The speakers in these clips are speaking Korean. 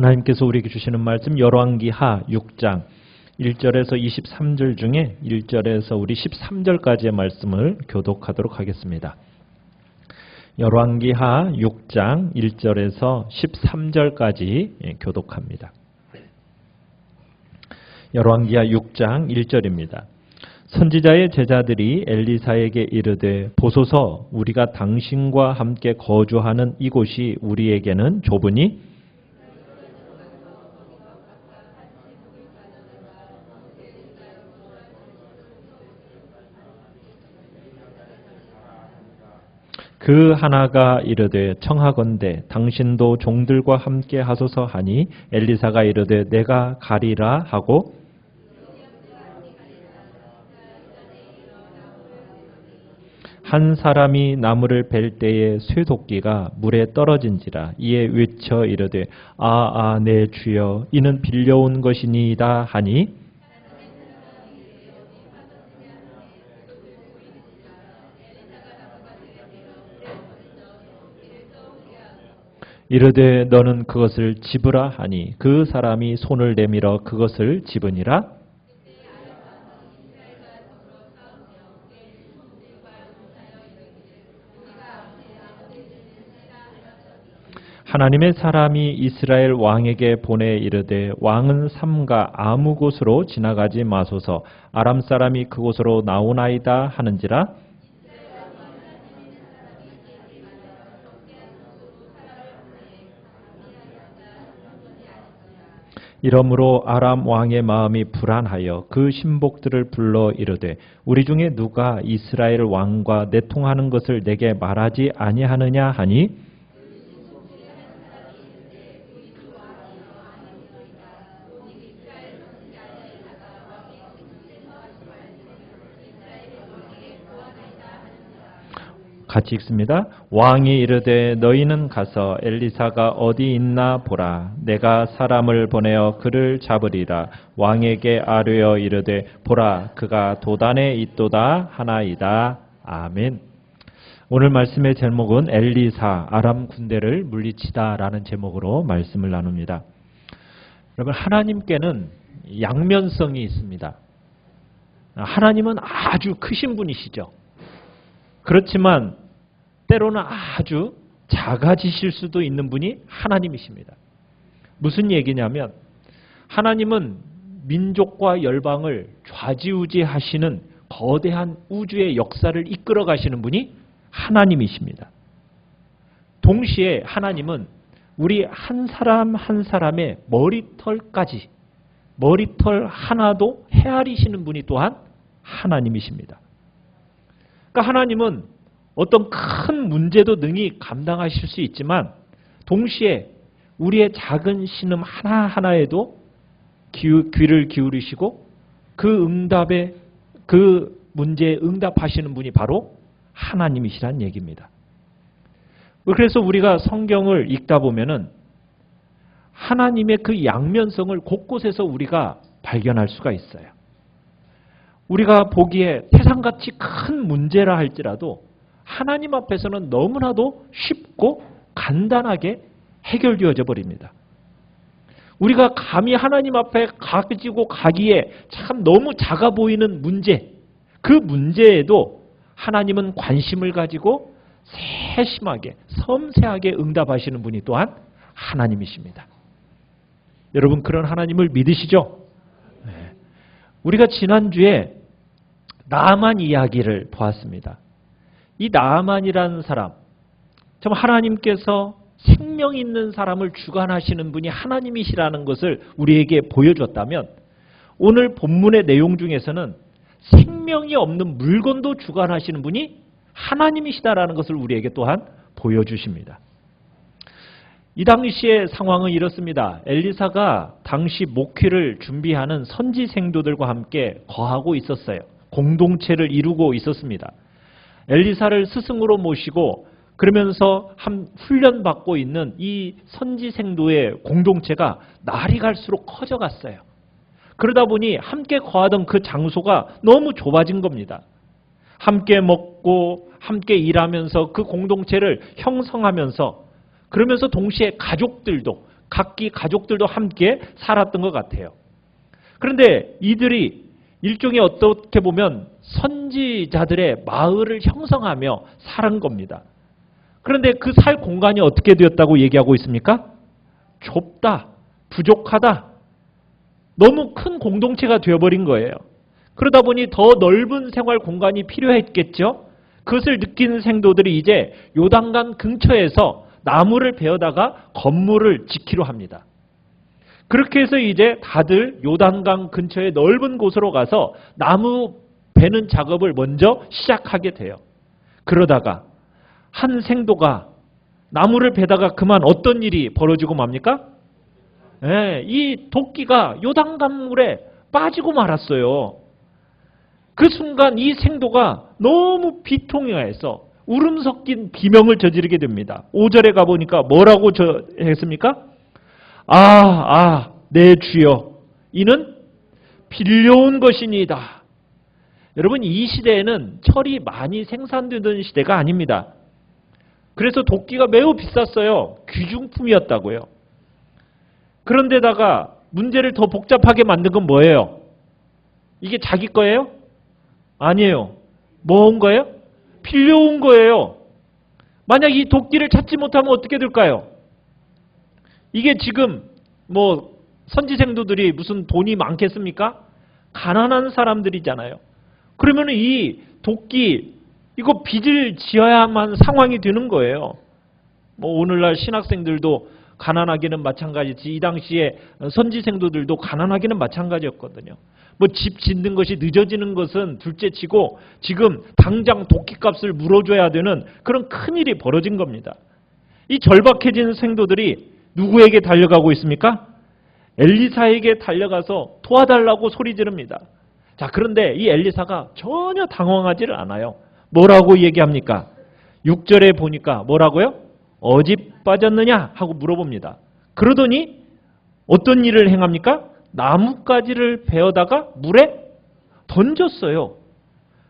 하나님께서 우리에게 주시는 말씀 열왕기하 6장 1절에서 23절 중에 1절에서 우리 13절까지의 말씀을 교독하도록 하겠습니다. 열왕기하 6장 1절에서 13절까지 교독합니다. 열왕기하 6장 1절입니다. 선지자의 제자들이 엘리사에게 이르되 보소서 우리가 당신과 함께 거주하는 이곳이 우리에게는 좁으니 그 하나가 이르되 청하건대 당신도 종들과 함께 하소서 하니 엘리사가 이르되 내가 가리라 하고 한 사람이 나무를 벨 때에 쇠도끼가 물에 떨어진지라 이에 외쳐 이르되 내 주여 이는 빌려온 것이니이다 하니 이르되 너는 그것을 집으라 하니 그 사람이 손을 내밀어 그것을 집으니라. 하나님의 사람이 이스라엘 왕에게 보내 이르되 왕은 삼가 아무 곳으로 지나가지 마소서 아람 사람이 그곳으로 나오나이다 하는지라. 이러므로 아람 왕의 마음이 불안하여 그 신복들을 불러 이르되 우리 중에 누가 이스라엘 왕과 내통하는 것을 내게 말하지 아니하느냐 하니 같이 읽습니다. 왕이 이르되 너희는 가서 엘리사가 어디 있나 보라. 내가 사람을 보내어 그를 잡으리라. 왕에게 아뢰어 이르되 보라 그가 도단에 있도다 하나이다. 아멘. 오늘 말씀의 제목은 엘리사 아람 군대를 물리치다라는 제목으로 말씀을 나눕니다. 여러분 하나님께는 양면성이 있습니다. 하나님은 아주 크신 분이시죠. 그렇지만 때로는 아주 작아지실 수도 있는 분이 하나님이십니다. 무슨 얘기냐면 하나님은 민족과 열방을 좌지우지하시는 거대한 우주의 역사를 이끌어 가시는 분이 하나님이십니다. 동시에 하나님은 우리 한 사람 한 사람의 머리털까지 머리털 하나도 헤아리시는 분이 또한 하나님이십니다. 그러니까 하나님은 어떤 큰 문제도 능히 감당하실 수 있지만 동시에 우리의 작은 신음 하나하나에도 귀를 기울이시고 그 문제에 응답하시는 분이 바로 하나님이시란 얘기입니다. 그래서 우리가 성경을 읽다 보면은 하나님의 그 양면성을 곳곳에서 우리가 발견할 수가 있어요. 우리가 보기에 태산같이 큰 문제라 할지라도 하나님 앞에서는 너무나도 쉽고 간단하게 해결되어져 버립니다. 우리가 감히 하나님 앞에 가지고 가기에 참 너무 작아 보이는 문제, 그 문제에도 하나님은 관심을 가지고 세심하게, 섬세하게 응답하시는 분이 또한 하나님이십니다. 여러분 그런 하나님을 믿으시죠? 네. 우리가 지난주에 나아만 이야기를 보았습니다. 이 나아만이라는 사람, 참 하나님께서 생명 있는 사람을 주관하시는 분이 하나님이시라는 것을 우리에게 보여줬다면 오늘 본문의 내용 중에서는 생명이 없는 물건도 주관하시는 분이 하나님이시다라는 것을 우리에게 또한 보여주십니다. 이 당시의 상황은 이렇습니다. 엘리사가 당시 목회를 준비하는 선지 생도들과 함께 거하고 있었어요. 공동체를 이루고 있었습니다. 엘리사를 스승으로 모시고 그러면서 훈련받고 있는 이 선지생도의 공동체가 날이 갈수록 커져갔어요. 그러다 보니 함께 거하던 그 장소가 너무 좁아진 겁니다. 함께 먹고 함께 일하면서 그 공동체를 형성하면서 그러면서 동시에 가족들도 각기 가족들도 함께 살았던 것 같아요. 그런데 이들이 일종의 어떻게 보면 선지자들의 마을을 형성하며 살은 겁니다. 그런데 그 살 공간이 어떻게 되었다고 얘기하고 있습니까? 좁다, 부족하다, 너무 큰 공동체가 되어버린 거예요. 그러다 보니 더 넓은 생활 공간이 필요했겠죠. 그것을 느낀 생도들이 이제 요단강 근처에서 나무를 베어다가 건물을 짓기로 합니다. 그렇게 해서 이제 다들 요단강 근처의 넓은 곳으로 가서 나무 베는 작업을 먼저 시작하게 돼요. 그러다가 한 생도가 나무를 베다가 그만 어떤 일이 벌어지고 맙니까? 이 도끼가 요단강물에 빠지고 말았어요. 그 순간 이 생도가 너무 비통해서 울음 섞인 비명을 저지르게 됩니다. 5절에 가보니까 뭐라고 했습니까? 내 주여, 이는 빌려온 것이니이다. 여러분, 이 시대에는 철이 많이 생산되던 시대가 아닙니다. 그래서 도끼가 매우 비쌌어요. 귀중품이었다고요. 그런데다가 문제를 더 복잡하게 만든 건 뭐예요? 이게 자기 거예요? 아니에요. 뭐 온 거예요? 빌려온 거예요. 만약 이 도끼를 찾지 못하면 어떻게 될까요? 이게 지금 뭐 선지생도들이 무슨 돈이 많겠습니까? 가난한 사람들이잖아요. 그러면 이 도끼 이거 빚을 지어야만 상황이 되는 거예요. 뭐 오늘날 신학생들도 가난하기는 마찬가지지 이 당시에 선지생도들도 가난하기는 마찬가지였거든요. 뭐 집 짓는 것이 늦어지는 것은 둘째치고 지금 당장 도끼값을 물어줘야 되는 그런 큰일이 벌어진 겁니다. 이 절박해진 생도들이 누구에게 달려가고 있습니까? 엘리사에게 달려가서 도와달라고 소리 지릅니다. 자, 그런데 이 엘리사가 전혀 당황하지를 않아요. 뭐라고 얘기합니까? 6절에 보니까 뭐라고요? 어디 빠졌느냐 하고 물어봅니다. 그러더니 어떤 일을 행합니까? 나뭇가지를 베어다가 물에 던졌어요.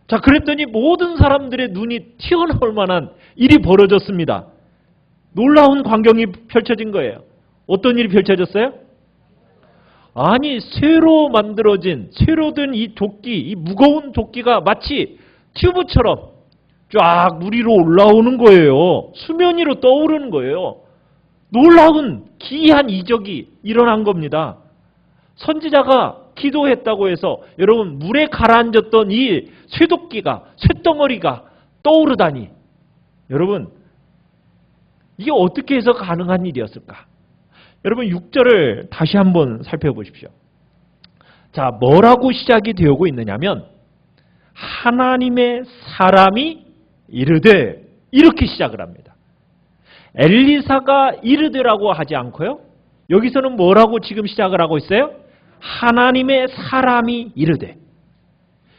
자, 그랬더니 모든 사람들의 눈이 튀어나올 만한 일이 벌어졌습니다. 놀라운 광경이 펼쳐진 거예요. 어떤 일이 펼쳐졌어요? 아니, 쇠로 된 이 도끼, 이 무거운 도끼가 마치 튜브처럼 쫙 물 위로 올라오는 거예요. 수면 위로 떠오르는 거예요. 놀라운 기이한 이적이 일어난 겁니다. 선지자가 기도했다고 해서 여러분 물에 가라앉았던 이 쇠도끼가, 쇠덩어리가 떠오르다니, 여러분 이게 어떻게 해서 가능한 일이었을까? 여러분 6절을 다시 한번 살펴보십시오. 자, 뭐라고 시작이 되고 있느냐면 하나님의 사람이 이르되, 이렇게 시작을 합니다. 엘리사가 이르되라고 하지 않고요. 여기서는 뭐라고 지금 시작을 하고 있어요? 하나님의 사람이 이르되.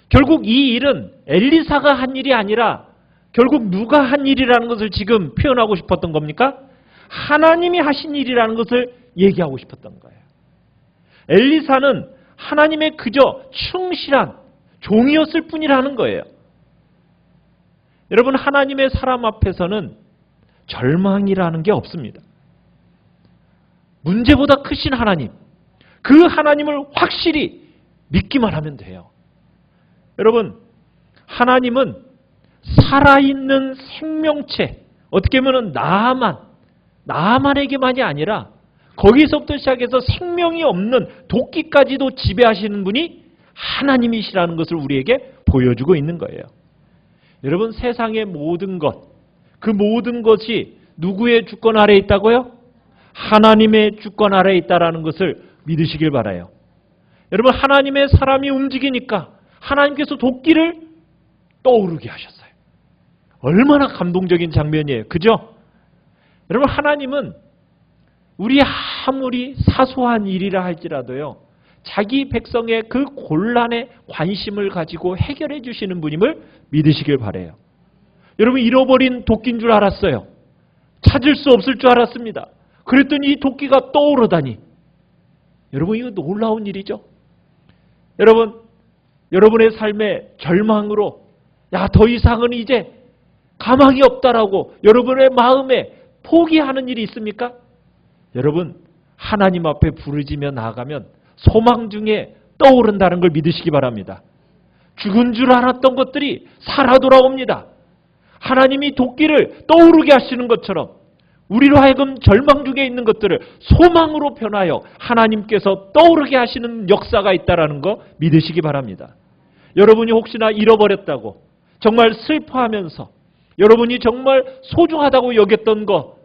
결국 이 일은 엘리사가 한 일이 아니라 결국 누가 한 일이라는 것을 지금 표현하고 싶었던 겁니까? 하나님이 하신 일이라는 것을 얘기하고 싶었던 거예요. 엘리사는 하나님의 그저 충실한 종이었을 뿐이라는 거예요. 여러분, 하나님의 사람 앞에서는 절망이라는 게 없습니다. 문제보다 크신 하나님, 그 하나님을 확실히 믿기만 하면 돼요. 여러분, 하나님은 살아있는 생명체, 어떻게 보면 나만에게만이 아니라 거기서부터 시작해서 생명이 없는 도끼까지도 지배하시는 분이 하나님이시라는 것을 우리에게 보여주고 있는 거예요. 여러분, 세상의 모든 것, 그 모든 것이 누구의 주권 아래에 있다고요? 하나님의 주권 아래에 있다는 것을 믿으시길 바라요. 여러분, 하나님의 사람이 움직이니까 하나님께서 도끼를 떠오르게 하셨어요. 얼마나 감동적인 장면이에요. 그죠? 여러분, 하나님은 우리 아무리 사소한 일이라 할지라도요, 자기 백성의 그 곤란에 관심을 가지고 해결해 주시는 분임을 믿으시길 바라요. 여러분, 잃어버린 도끼인 줄 알았어요. 찾을 수 없을 줄 알았습니다. 그랬더니 이 도끼가 떠오르다니. 여러분, 이거 놀라운 일이죠. 여러분, 여러분의 삶의 절망으로 더 이상은 이제 가망이 없다라고 여러분의 마음에 포기하는 일이 있습니까? 여러분, 하나님 앞에 부르짖며 나아가면 소망 중에 떠오른다는 걸 믿으시기 바랍니다. 죽은 줄 알았던 것들이 살아 돌아옵니다. 하나님이 도끼를 떠오르게 하시는 것처럼 우리로 하여금 절망 중에 있는 것들을 소망으로 변하여 하나님께서 떠오르게 하시는 역사가 있다는 거 믿으시기 바랍니다. 여러분이 혹시나 잃어버렸다고 정말 슬퍼하면서 여러분이 정말 소중하다고 여겼던 거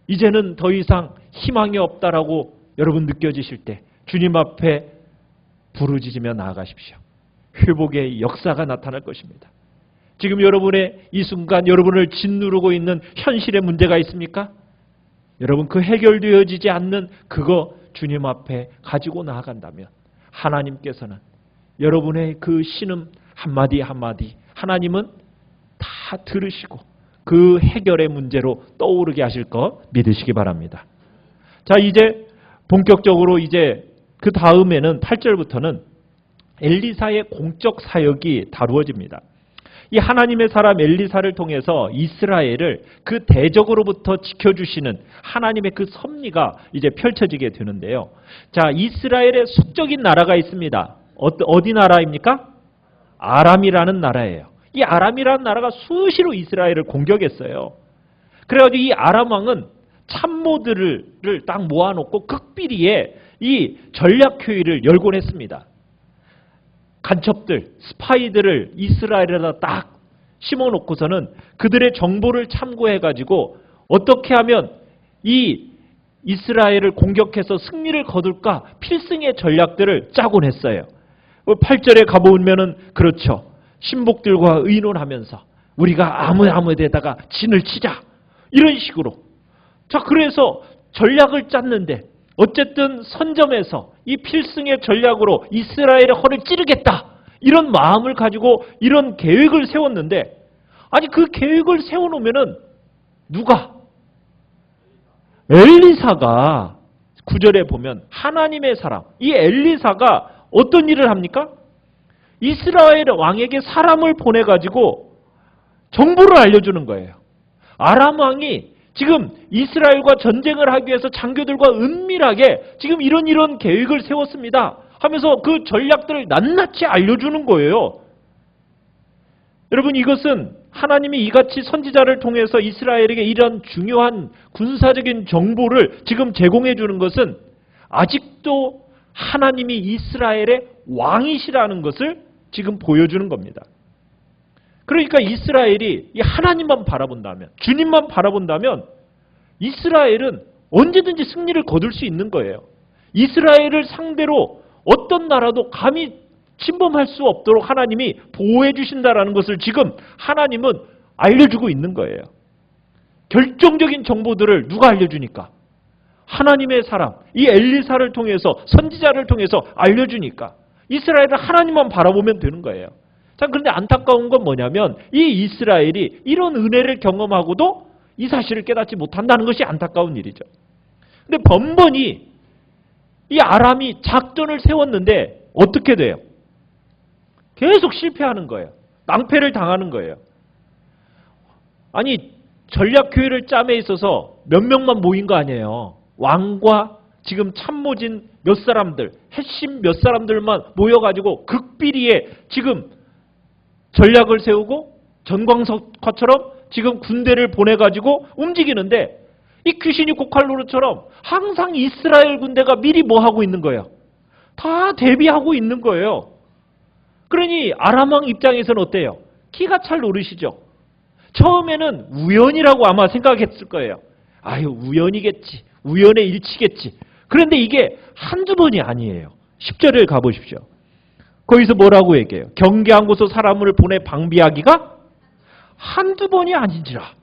이제는 더 이상 희망이 없다라고 여러분 느껴지실 때 주님 앞에 부르짖으며 나아가십시오. 회복의 역사가 나타날 것입니다. 지금 여러분의 이 순간 여러분을 짓누르고 있는 현실의 문제가 있습니까? 여러분 그 해결되어지지 않는 그거 주님 앞에 가지고 나아간다면 하나님께서는 여러분의 그 신음 한마디 한마디 하나님은 다 들으시고 그 해결의 문제로 떠오르게 하실 거 믿으시기 바랍니다. 자, 이제 본격적으로 이제 그 다음에는 8절부터는 엘리사의 공적 사역이 다루어집니다. 이 하나님의 사람 엘리사를 통해서 이스라엘을 그 대적으로부터 지켜주시는 하나님의 그 섭리가 이제 펼쳐지게 되는데요. 자, 이스라엘의 숙적인 나라가 있습니다. 어디 나라입니까? 아람이라는 나라예요. 이 아람이라는 나라가 수시로 이스라엘을 공격했어요. 그래가지고 이 아람 왕은 참모들을 딱 모아놓고 극비리에 이 전략회의를 열곤 했습니다. 간첩들, 스파이들을 이스라엘에다 딱 심어놓고서는 그들의 정보를 참고해가지고 어떻게 하면 이 이스라엘을 공격해서 승리를 거둘까 필승의 전략들을 짜곤 했어요. 8절에 가보면은 그렇죠. 신복들과 의논하면서 우리가 아무 데다가 진을 치자. 이런 식으로. 자, 그래서 전략을 짰는데 어쨌든 선점에서 이 필승의 전략으로 이스라엘의 허를 찌르겠다. 이런 마음을 가지고 이런 계획을 세웠는데 아니 그 계획을 세워놓으면은 누가? 엘리사가 9절에 보면 하나님의 사람 이 엘리사가 어떤 일을 합니까? 이스라엘 왕에게 사람을 보내가지고 정보를 알려주는 거예요. 아람 왕이 지금 이스라엘과 전쟁을 하기 위해서 장교들과 은밀하게 지금 이런 계획을 세웠습니다 하면서 그 전략들을 낱낱이 알려주는 거예요. 여러분 이것은 하나님이 이같이 선지자를 통해서 이스라엘에게 이런 중요한 군사적인 정보를 지금 제공해 주는 것은 아직도 하나님이 이스라엘의 왕이시라는 것을 지금 보여주는 겁니다. 그러니까 이스라엘이 이 하나님만 바라본다면, 주님만 바라본다면 이스라엘은 언제든지 승리를 거둘 수 있는 거예요. 이스라엘을 상대로 어떤 나라도 감히 침범할 수 없도록 하나님이 보호해 주신다라는 것을 지금 하나님은 알려주고 있는 거예요. 결정적인 정보들을 누가 알려주니까? 하나님의 사람, 이 엘리사를 통해서 선지자를 통해서 알려주니까 이스라엘은 하나님만 바라보면 되는 거예요. 자, 그런데 안타까운 건 뭐냐면 이 이스라엘이 이런 은혜를 경험하고도 이 사실을 깨닫지 못한다는 것이 안타까운 일이죠. 근데 번번이 이 아람이 작전을 세웠는데 어떻게 돼요? 계속 실패하는 거예요. 낭패를 당하는 거예요. 아니 전략회의를 짬에 있어서 몇 명만 모인 거 아니에요. 왕과 지금 참모진 몇 사람들, 핵심 몇 사람들만 모여가지고 극비리에 지금 전략을 세우고 전광석화처럼 지금 군대를 보내가지고 움직이는데 이 귀신이 고칼로르처럼 항상 이스라엘 군대가 미리 뭐 하고 있는 거예요? 다 대비하고 있는 거예요. 그러니 아람왕 입장에서는 어때요? 기가 찰 노릇이죠. 처음에는 우연이라고 아마 생각했을 거예요. 아유 우연이겠지. 우연의 일치겠지. 그런데 이게 한두 번이 아니에요. 10절에 가보십시오. 거기서 뭐라고 얘기해요? 경계한 곳으로 사람을 보내 방비하기가 한두 번이 아닌지라.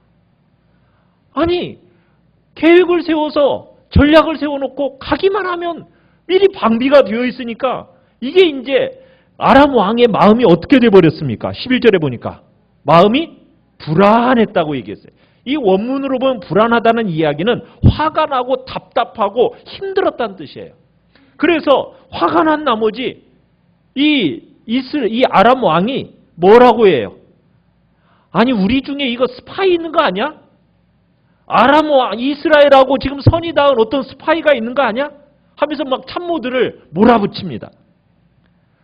아니 계획을 세워서 전략을 세워놓고 가기만 하면 미리 방비가 되어 있으니까 이게 이제 아람 왕의 마음이 어떻게 돼버렸습니까? 11절에 보니까 마음이 불안했다고 얘기했어요. 이 원문으로 보면 불안하다는 이야기는 화가 나고 답답하고 힘들었다는 뜻이에요. 그래서 화가 난 나머지 이 아람 왕이 뭐라고 해요? 아니 우리 중에 이거 스파이 있는 거 아니야? 아람 왕 이스라엘하고 지금 선이 닿은 어떤 스파이가 있는 거 아니야? 하면서 막 참모들을 몰아붙입니다.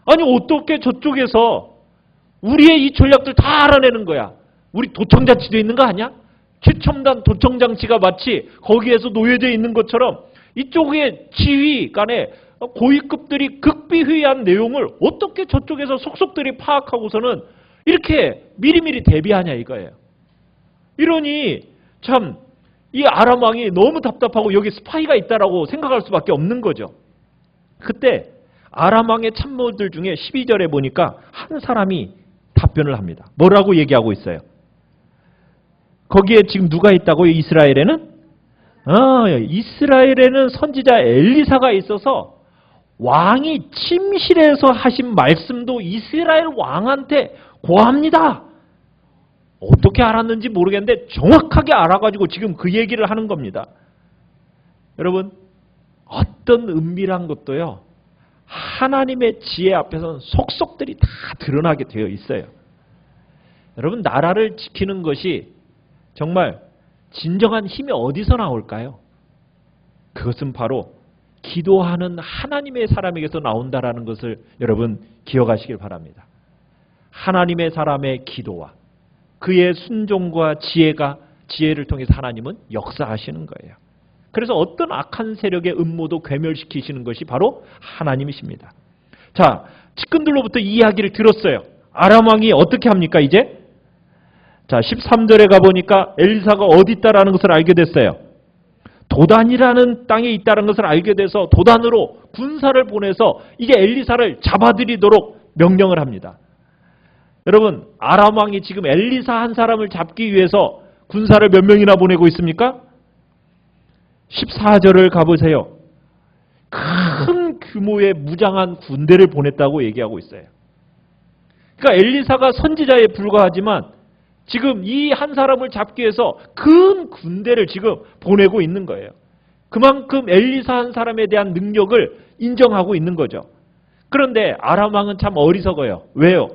아니 어떻게 저쪽에서 우리의 이 전략들 다 알아내는 거야. 우리 도청장치도 있는 거 아니야? 최첨단 도청장치가 마치 거기에서 놓여져 있는 것처럼 이쪽의 지휘 간에 고위급들이 극비회의한 내용을 어떻게 저쪽에서 속속들이 파악하고서는 이렇게 미리미리 대비하냐 이거예요. 이러니 참 이 아람 왕이 너무 답답하고 여기 스파이가 있다라고 생각할 수밖에 없는 거죠. 그때 아람 왕의 참모들 중에 12절에 보니까 한 사람이 답변을 합니다. 뭐라고 얘기하고 있어요? 거기에 지금 누가 있다고요? 이스라엘에는? 이스라엘에는 선지자 엘리사가 있어서 왕이 침실에서 하신 말씀도 이스라엘 왕한테 고합니다. 어떻게 알았는지 모르겠는데 정확하게 알아가지고 지금 그 얘기를 하는 겁니다. 여러분, 어떤 은밀한 것도요, 하나님의 지혜 앞에서는 속속들이 다 드러나게 되어 있어요. 여러분, 나라를 지키는 것이 정말 진정한 힘이 어디서 나올까요? 그것은 바로 기도하는 하나님의 사람에게서 나온다라는 것을 여러분 기억하시길 바랍니다. 하나님의 사람의 기도와 그의 순종과 지혜를 통해서 하나님은 역사하시는 거예요. 그래서 어떤 악한 세력의 음모도 괴멸시키시는 것이 바로 하나님이십니다. 자, 측근들로부터 이 이야기를 들었어요. 아람 왕이 어떻게 합니까 이제? 자, 13절에 가보니까 엘리사가 어디 있다라는 것을 알게 됐어요. 도단이라는 땅에 있다는 것을 알게 돼서 도단으로 군사를 보내서 이제 엘리사를 잡아들이도록 명령을 합니다. 여러분, 아람 왕이 지금 엘리사 한 사람을 잡기 위해서 군사를 몇 명이나 보내고 있습니까? 14절을 가보세요. 큰 규모의 무장한 군대를 보냈다고 얘기하고 있어요. 그러니까 엘리사가 선지자에 불과하지만 지금 이 한 사람을 잡기 위해서 큰 군대를 지금 보내고 있는 거예요. 그만큼 엘리사 한 사람에 대한 능력을 인정하고 있는 거죠. 그런데 아람 왕은 참 어리석어요. 왜요?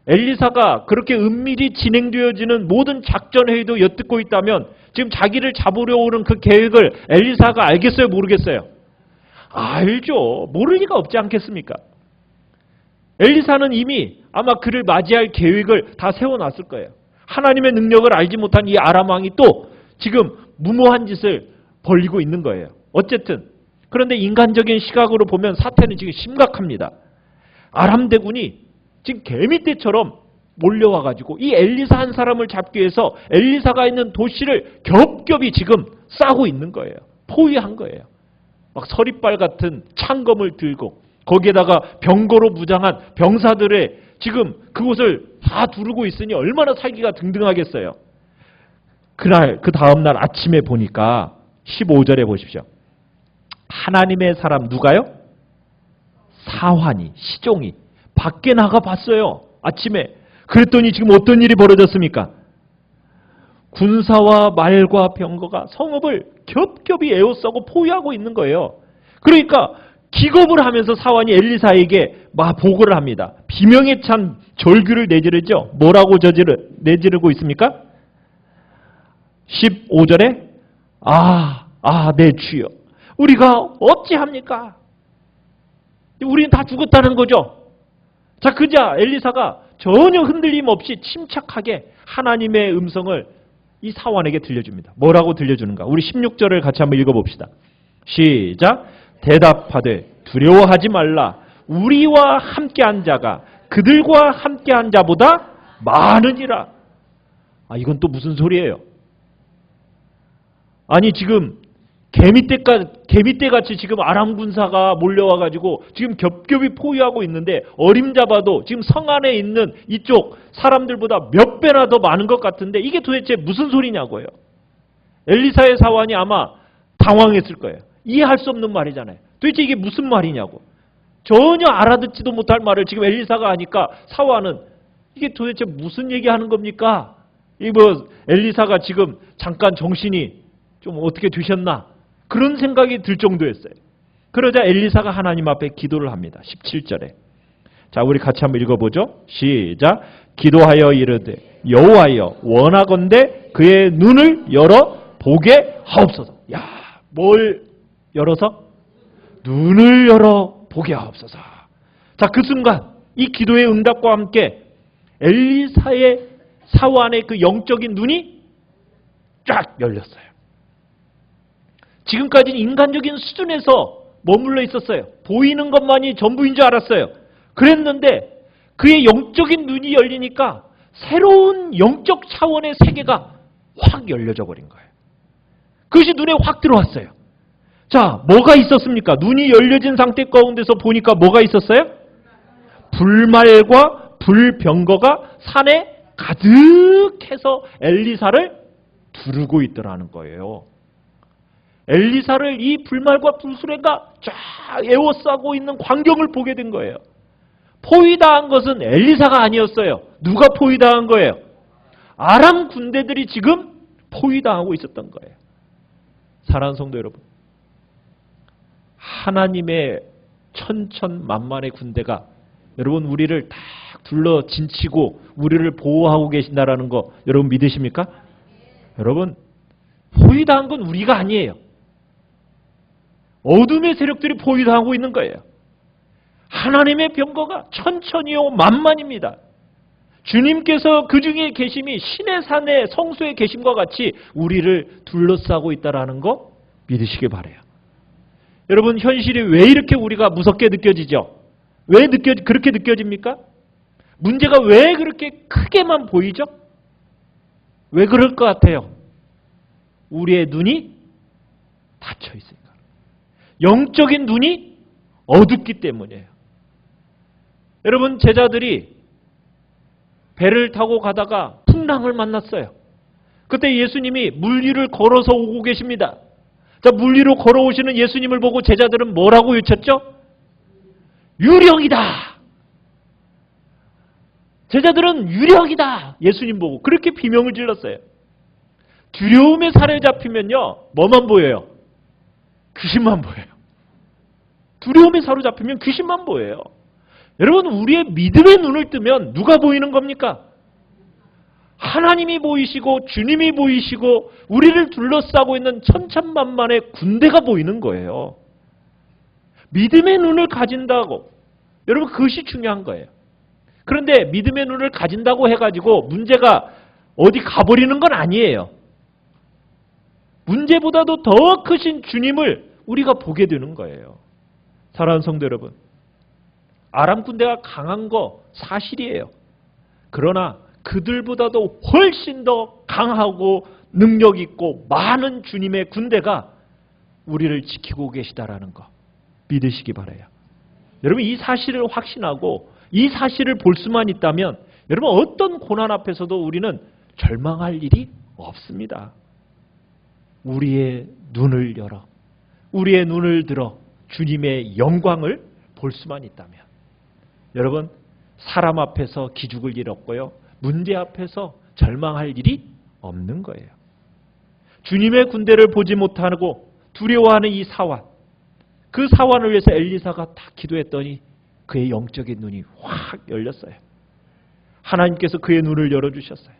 엘리사가 그렇게 은밀히 진행되어지는 모든 작전 회의도 엿듣고 있다면 지금 자기를 잡으려 오는 그 계획을 엘리사가 알겠어요? 모르겠어요? 알죠. 모를 리가 없지 않겠습니까? 엘리사는 이미 아마 그를 맞이할 계획을 다 세워놨을 거예요. 하나님의 능력을 알지 못한 이 아람 왕이 또 지금 무모한 짓을 벌이고 있는 거예요. 어쨌든 그런데 인간적인 시각으로 보면 사태는 지금 심각합니다. 아람 대군이 지금 개미떼처럼 몰려와가지고 이 엘리사 한 사람을 잡기 위해서 엘리사가 있는 도시를 겹겹이 지금 싸고 있는 거예요. 포위한 거예요. 막 서리빨 같은 창검을 들고 거기에다가 병거로 무장한 병사들의 지금 그곳을 다 두르고 있으니 얼마나 살기가 등등하겠어요. 그날 그 다음날 아침에 보니까 15절에 보십시오. 하나님의 사람 누가요? 사환이, 시종이 밖에 나가 봤어요. 아침에. 그랬더니 지금 어떤 일이 벌어졌습니까? 군사와 말과 병거가 성읍을 겹겹이 에워싸고 포위하고 있는 거예요. 그러니까 기겁을 하면서 사환이 엘리사에게 보고를 합니다. 비명에 찬 절규를 내지르죠. 뭐라고 내지르고 있습니까? 15절에 내 주여, 우리가 어찌합니까? 우리는 다 죽었다는 거죠. 자, 그자 엘리사가 전혀 흔들림 없이 침착하게 하나님의 음성을 이 사환에게 들려줍니다. 뭐라고 들려주는가? 우리 16절을 같이 한번 읽어봅시다. 시작. 대답하되 두려워하지 말라. 우리와 함께한 자가 그들과 함께한 자보다 많으니라. 이건 또 무슨 소리예요? 아니 지금 개미떼같이 지금 아람 군사가 몰려와가지고 지금 겹겹이 포위하고 있는데 어림잡아도 지금 성 안에 있는 이쪽 사람들보다 몇 배나 더 많은 것 같은데 이게 도대체 무슨 소리냐고요. 엘리사의 사환이 아마 당황했을 거예요. 이해할 수 없는 말이잖아요. 도대체 이게 무슨 말이냐고. 전혀 알아듣지도 못할 말을 지금 엘리사가 하니까 사환은 이게 도대체 무슨 얘기하는 겁니까? 엘리사가 지금 잠깐 정신이 좀 어떻게 되셨나? 그런 생각이 들 정도였어요. 그러자 엘리사가 하나님 앞에 기도를 합니다. 17절에. 자, 우리 같이 한번 읽어보죠. 시작. 기도하여 이르되 여호와여 원하건대 그의 눈을 열어 보게 하옵소서. 야, 뭘 열어서? 눈을 열어 보게 하옵소서. 자, 그 순간 이 기도의 응답과 함께 엘리사의 사환의 그 영적인 눈이 쫙 열렸어요. 지금까지는 인간적인 수준에서 머물러 있었어요. 보이는 것만이 전부인 줄 알았어요. 그랬는데 그의 영적인 눈이 열리니까 새로운 영적 차원의 세계가 확 열려져 버린 거예요. 그것이 눈에 확 들어왔어요. 자, 뭐가 있었습니까? 눈이 열려진 상태 가운데서 보니까 뭐가 있었어요? 불말과 불병거가 산에 가득해서 엘리사를 두르고 있더라는 거예요. 엘리사를 이 불말과 불수레가 쫙 에워싸고 있는 광경을 보게 된 거예요. 포위당한 것은 엘리사가 아니었어요. 누가 포위당한 거예요? 아람 군대들이 지금 포위당하고 있었던 거예요. 사랑하는 성도 여러분, 하나님의 천천만만의 군대가 여러분 우리를 다 둘러 진치고 우리를 보호하고 계신다라는 거 여러분 믿으십니까? 여러분, 포위당한 건 우리가 아니에요. 어둠의 세력들이 포위당하고 있는 거예요. 하나님의 병거가 천천히요 만만입니다. 주님께서 그 중에 계심이 신의 산의 성소에 계심과 같이 우리를 둘러싸고 있다는 거 믿으시길 바라요. 여러분, 현실이 왜 이렇게 우리가 무섭게 느껴지죠? 왜 그렇게 느껴집니까? 문제가 왜 그렇게 크게만 보이죠? 왜 그럴 것 같아요? 우리의 눈이 닫혀 있으니까. 영적인 눈이 어둡기 때문이에요. 여러분, 제자들이 배를 타고 가다가 풍랑을 만났어요. 그때 예수님이 물 위를 걸어서 오고 계십니다. 자, 물 위로 걸어오시는 예수님을 보고 제자들은 뭐라고 외쳤죠? 유령이다. 제자들은 유령이다. 예수님 보고 그렇게 비명을 질렀어요. 두려움에 사로잡히면요, 뭐만 보여요? 귀신만 보여요. 두려움에 사로잡히면 귀신만 보여요. 여러분, 우리의 믿음의 눈을 뜨면 누가 보이는 겁니까? 하나님이 보이시고 주님이 보이시고 우리를 둘러싸고 있는 천천만만의 군대가 보이는 거예요. 믿음의 눈을 가진다고, 여러분 그것이 중요한 거예요. 그런데 믿음의 눈을 가진다고 해가지고 문제가 어디 가버리는 건 아니에요. 문제보다도 더 크신 주님을 우리가 보게 되는 거예요. 사랑하는 성도 여러분, 아람 군대가 강한 거 사실이에요. 그러나 그들보다도 훨씬 더 강하고 능력 있고 많은 주님의 군대가 우리를 지키고 계시다라는 거 믿으시기 바라요. 여러분, 이 사실을 확신하고 이 사실을 볼 수만 있다면 여러분 어떤 고난 앞에서도 우리는 절망할 일이 없습니다. 우리의 눈을 열어, 우리의 눈을 들어 주님의 영광을 볼 수만 있다면 여러분, 사람 앞에서 기죽을 일 없고요, 문제 앞에서 절망할 일이 없는 거예요. 주님의 군대를 보지 못하고 두려워하는 이 사환, 그 사환을 위해서 엘리사가 딱 기도했더니 그의 영적인 눈이 확 열렸어요. 하나님께서 그의 눈을 열어주셨어요.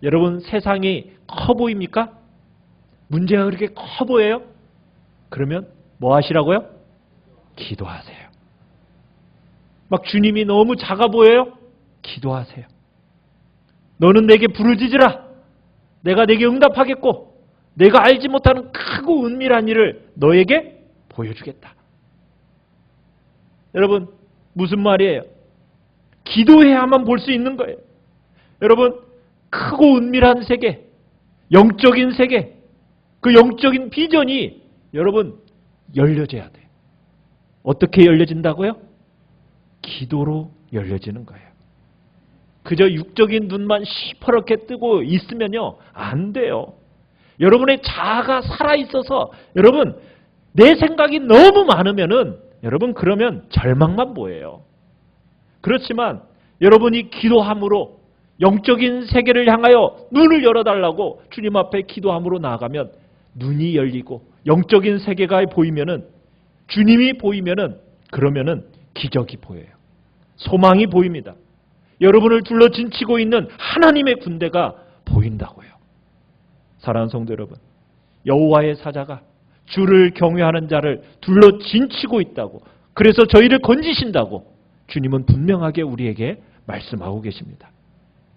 여러분, 세상이 커 보입니까? 문제가 그렇게 커 보여요? 그러면 뭐 하시라고요? 기도하세요. 막 주님이 너무 작아 보여요? 기도하세요. 너는 내게 부르짖으라. 내가 내게 응답하겠고 내가 알지 못하는 크고 은밀한 일을 너에게 보여주겠다. 여러분, 무슨 말이에요? 기도해야만 볼 수 있는 거예요. 여러분, 크고 은밀한 세계, 영적인 세계, 그 영적인 비전이 여러분 열려져야 돼요. 어떻게 열려진다고요? 기도로 열려지는 거예요. 그저 육적인 눈만 시퍼렇게 뜨고 있으면요, 안 돼요. 여러분의 자아가 살아있어서 여러분 내 생각이 너무 많으면은 여러분 그러면 절망만 보여요. 그렇지만 여러분이 기도함으로 영적인 세계를 향하여 눈을 열어달라고 주님 앞에 기도함으로 나아가면 눈이 열리고 영적인 세계가 보이면은, 주님이 보이면은, 그러면은 기적이 보여요. 소망이 보입니다. 여러분을 둘러 진치고 있는 하나님의 군대가 보인다고요. 사랑하는 성도 여러분, 여호와의 사자가 주를 경외하는 자를 둘러 진치고 있다고, 그래서 저희를 건지신다고 주님은 분명하게 우리에게 말씀하고 계십니다.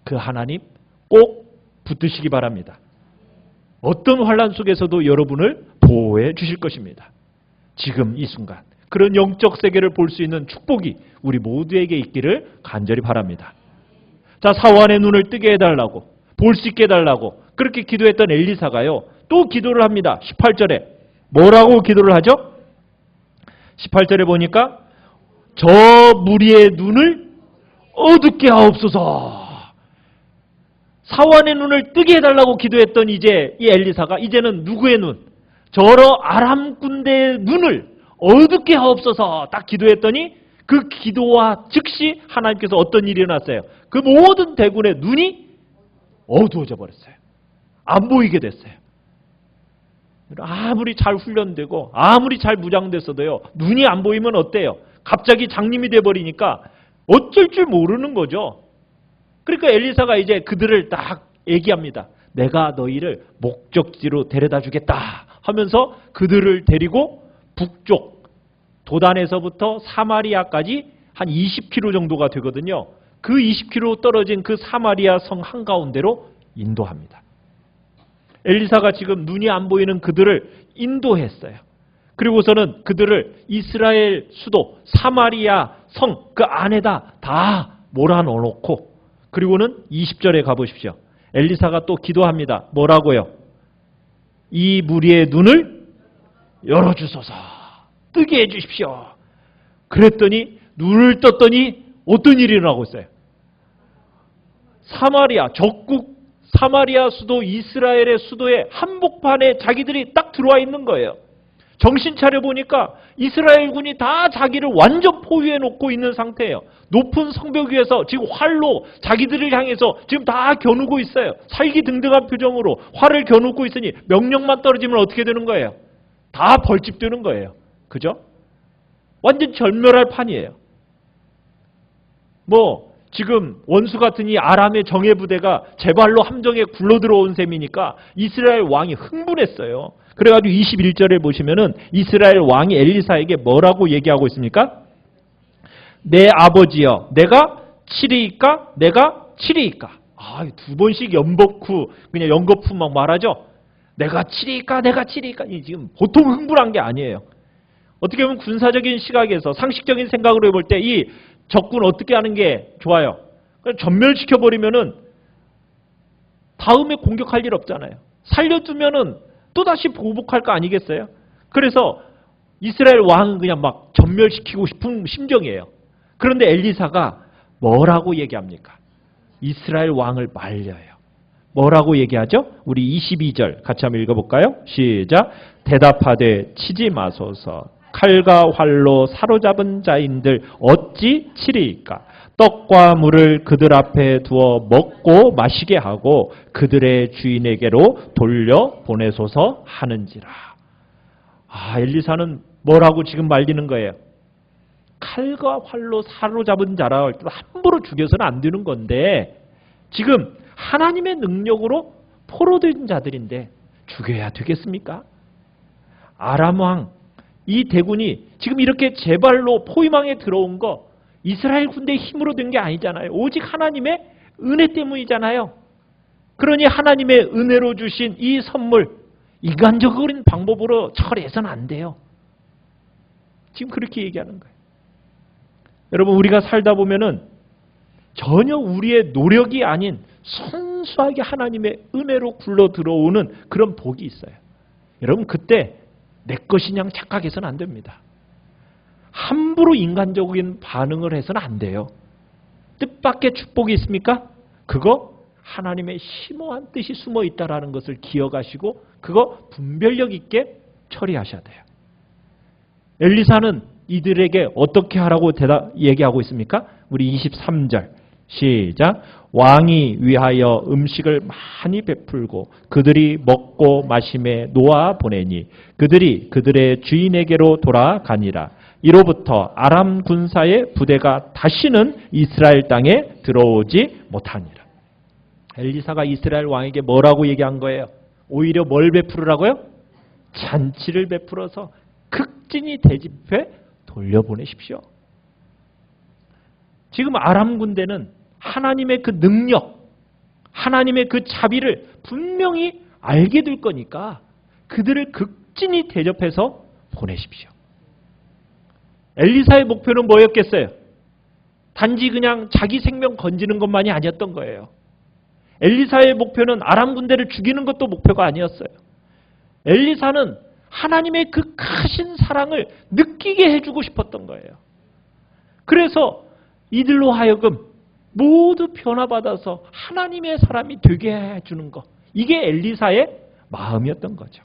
그 하나님 꼭 붙드시기 바랍니다. 어떤 환난 속에서도 여러분을 보호해 주실 것입니다. 지금 이 순간 그런 영적 세계를 볼 수 있는 축복이 우리 모두에게 있기를 간절히 바랍니다. 자, 사환의 눈을 뜨게 해달라고, 볼 수 있게 해달라고 그렇게 기도했던 엘리사가요, 또 기도를 합니다. 18절에 뭐라고 기도를 하죠? 18절에 보니까 저 무리의 눈을 어둡게 하옵소서. 사환의 눈을 뜨게 해달라고 기도했던 이제 이 엘리사가 이제는 누구의 눈? 저러 아람 군대의 눈을 어둡게 하옵소서 딱 기도했더니 그 기도와 즉시 하나님께서 어떤 일이 일어났어요? 그 모든 대군의 눈이 어두워져 버렸어요. 안 보이게 됐어요. 아무리 잘 훈련되고 아무리 잘 무장됐어도요, 눈이 안 보이면 어때요? 갑자기 장님이 돼버리니까 어쩔 줄 모르는 거죠. 그러니까 엘리사가 이제 그들을 딱 얘기합니다. 내가 너희를 목적지로 데려다 주겠다 하면서 그들을 데리고 북쪽 도단에서부터 사마리아까지 한 20km 정도가 되거든요. 그 20km 떨어진 그 사마리아 성 한가운데로 인도합니다. 엘리사가 지금 눈이 안 보이는 그들을 인도했어요. 그리고서는 그들을 이스라엘 수도 사마리아 성 그 안에다 다 몰아넣어놓고, 그리고는 20절에 가보십시오. 엘리사가 또 기도합니다. 뭐라고요? 이 무리의 눈을 열어주소서, 뜨게 해주십시오. 그랬더니 눈을 떴더니 어떤 일이 일어나고 있어요? 사마리아, 적국 사마리아 수도 이스라엘의 수도의 한복판에 자기들이 딱 들어와 있는 거예요. 정신 차려보니까 이스라엘군이 다 자기를 완전 포위해 놓고 있는 상태예요. 높은 성벽 위에서 지금 활로 자기들을 향해서 지금 다 겨누고 있어요. 살기등등한 표정으로 활을 겨누고 있으니 명령만 떨어지면 어떻게 되는 거예요? 다 벌집되는 거예요. 그죠? 완전 절멸할 판이에요. 지금 원수 같은 이 아람의 정예 부대가 제발로 함정에 굴러들어온 셈이니까 이스라엘 왕이 흥분했어요. 그래가지고 21절에 보시면은 이스라엘 왕이 엘리사에게 뭐라고 얘기하고 있습니까? 내 아버지여, 내가 치리이까? 내가 치리이까? 두 번씩 그냥 연거푸 막 말하죠? 내가 치리이까? 내가 치리이까? 지금 보통 흥분한 게 아니에요. 어떻게 보면 군사적인 시각에서 상식적인 생각으로 해볼 때 이 적군 어떻게 하는 게 좋아요? 전멸시켜버리면은 다음에 공격할 일 없잖아요. 살려두면은 또다시 보복할 거 아니겠어요? 그래서 이스라엘 왕은 그냥 막 전멸시키고 싶은 심정이에요. 그런데 엘리사가 뭐라고 얘기합니까? 이스라엘 왕을 말려요. 뭐라고 얘기하죠? 우리 22절 같이 한번 읽어볼까요? 시작. 대답하되 치지 마소서. 칼과 활로 사로잡은 자인들 어찌 치리이까? 떡과 물을 그들 앞에 두어 먹고 마시게 하고 그들의 주인에게로 돌려보내소서 하는지라. 엘리사는 뭐라고 지금 말리는 거예요? 칼과 활로 사로잡은 자라 할 때 함부로 죽여서는 안 되는 건데, 지금 하나님의 능력으로 포로된 자들인데 죽여야 되겠습니까? 아람 왕, 이 대군이 지금 이렇게 제발로 포위망에 들어온 거 이스라엘 군대의 힘으로 된 게 아니잖아요. 오직 하나님의 은혜 때문이잖아요. 그러니 하나님의 은혜로 주신 이 선물, 인간적인 방법으로 처리해서는 안 돼요. 지금 그렇게 얘기하는 거예요. 여러분, 우리가 살다 보면은 전혀 우리의 노력이 아닌 순수하게 하나님의 은혜로 굴러 들어오는 그런 복이 있어요. 여러분, 그때 내 것이냐 착각해서는 안 됩니다. 함부로 인간적인 반응을 해서는 안 돼요. 뜻밖의 축복이 있습니까? 그거 하나님의 심오한 뜻이 숨어 있다는 것을 기억하시고 그거 분별력 있게 처리하셔야 돼요. 엘리사는 이들에게 어떻게 하라고 얘기하고 있습니까? 우리 23절 시작. 왕이 위하여 음식을 많이 베풀고 그들이 먹고 마심에 놓아 보내니 그들이 그들의 주인에게로 돌아가니라. 이로부터 아람 군사의 부대가 다시는 이스라엘 땅에 들어오지 못하니라. 엘리사가 이스라엘 왕에게 뭐라고 얘기한 거예요? 오히려 뭘 베풀으라고요? 잔치를 베풀어서 극진히 대집해 돌려보내십시오. 지금 아람 군대는 하나님의 그 능력, 하나님의 그 자비를 분명히 알게 될 거니까 그들을 극진히 대접해서 보내십시오. 엘리사의 목표는 뭐였겠어요? 단지 그냥 자기 생명 건지는 것만이 아니었던 거예요. 엘리사의 목표는 아람 군대를 죽이는 것도 목표가 아니었어요. 엘리사는 하나님의 그 크신 사랑을 느끼게 해주고 싶었던 거예요. 그래서 이들로 하여금 모두 변화받아서 하나님의 사람이 되게 해주는 것. 이게 엘리사의 마음이었던 거죠.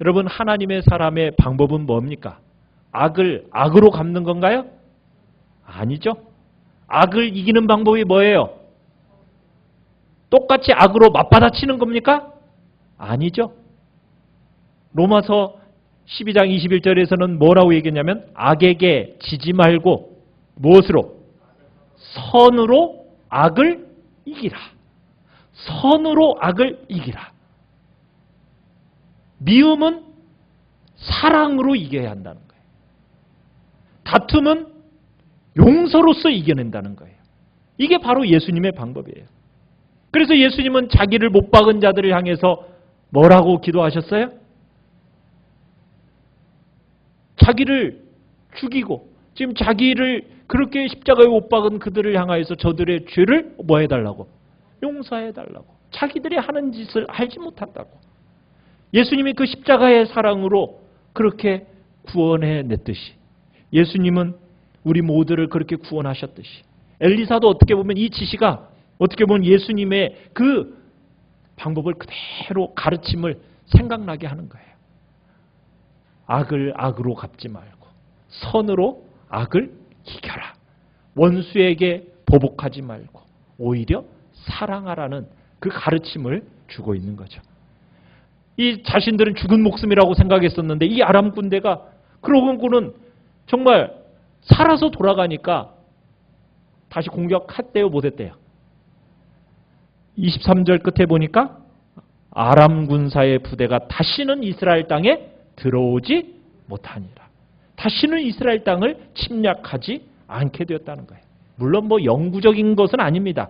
여러분, 하나님의 사람의 방법은 뭡니까? 악을 악으로 갚는 건가요? 아니죠. 악을 이기는 방법이 뭐예요? 똑같이 악으로 맞받아치는 겁니까? 아니죠. 로마서 12장 21절에서는 뭐라고 얘기했냐면 악에게 지지 말고 무엇으로? 선으로 악을 이기라. 선으로 악을 이기라. 미움은 사랑으로 이겨야 한다는 거예요. 다툼은 용서로서 이겨낸다는 거예요. 이게 바로 예수님의 방법이에요. 그래서 예수님은 자기를 못 박은 자들을 향해서 뭐라고 기도하셨어요? 자기를 죽이고 지금 자기를 그렇게 십자가에 못 박은 그들을 향하여서 저들의 죄를 뭐 해달라고? 용서해달라고. 자기들이 하는 짓을 알지 못한다고. 예수님이 그 십자가의 사랑으로 그렇게 구원해냈듯이 예수님은 우리 모두를 그렇게 구원하셨듯이 엘리사도 어떻게 보면 이 지시가 어떻게 보면 예수님의 그 방법을 그대로 가르침을 생각나게 하는 거예요. 악을 악으로 갚지 말고 선으로 악을 이겨라. 원수에게 보복하지 말고 오히려 사랑하라는 그 가르침을 주고 있는 거죠. 이 자신들은 죽은 목숨이라고 생각했었는데 이 아람 군대가 그러고는 정말 살아서 돌아가니까 다시 공격했대요, 못했대요? 23절 끝에 보니까 아람 군사의 부대가 다시는 이스라엘 땅에 들어오지 못하니라. 다시는 이스라엘 땅을 침략하지 않게 되었다는 거예요. 물론 뭐 영구적인 것은 아닙니다.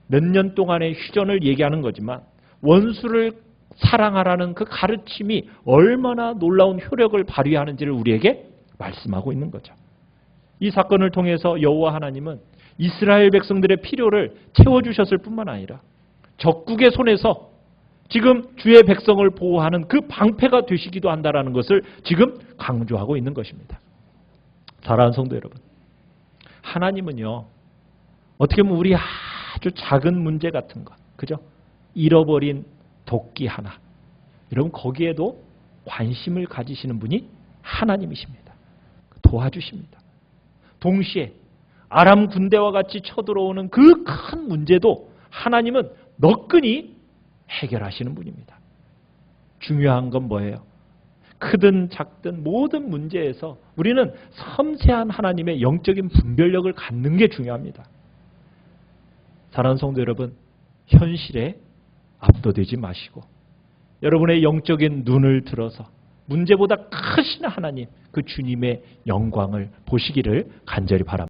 몇 년 동안의 휴전을 얘기하는 거지만 원수를 사랑하라는 그 가르침이 얼마나 놀라운 효력을 발휘하는지를 우리에게 말씀하고 있는 거죠. 이 사건을 통해서 여호와 하나님은 이스라엘 백성들의 필요를 채워주셨을 뿐만 아니라 적국의 손에서 지금 주의 백성을 보호하는 그 방패가 되시기도 한다는 것을 지금 강조하고 있는 것입니다. 사랑하는 성도 여러분, 하나님은요, 어떻게 보면 우리 아주 작은 문제 같은 것, 그죠? 잃어버린 도끼 하나, 여러분 거기에도 관심을 가지시는 분이 하나님이십니다. 도와주십니다. 동시에 아람 군대와 같이 쳐들어오는 그 큰 문제도 하나님은 너끈히 해결하시는 분입니다. 중요한 건 뭐예요? 크든 작든 모든 문제에서 우리는 섬세한 하나님의 영적인 분별력을 갖는 게 중요합니다. 사랑하는 성도 여러분, 현실에 압도되지 마시고 여러분의 영적인 눈을 들어서 문제보다 크신 하나님, 그 주님의 영광을 보시기를 간절히 바랍니다.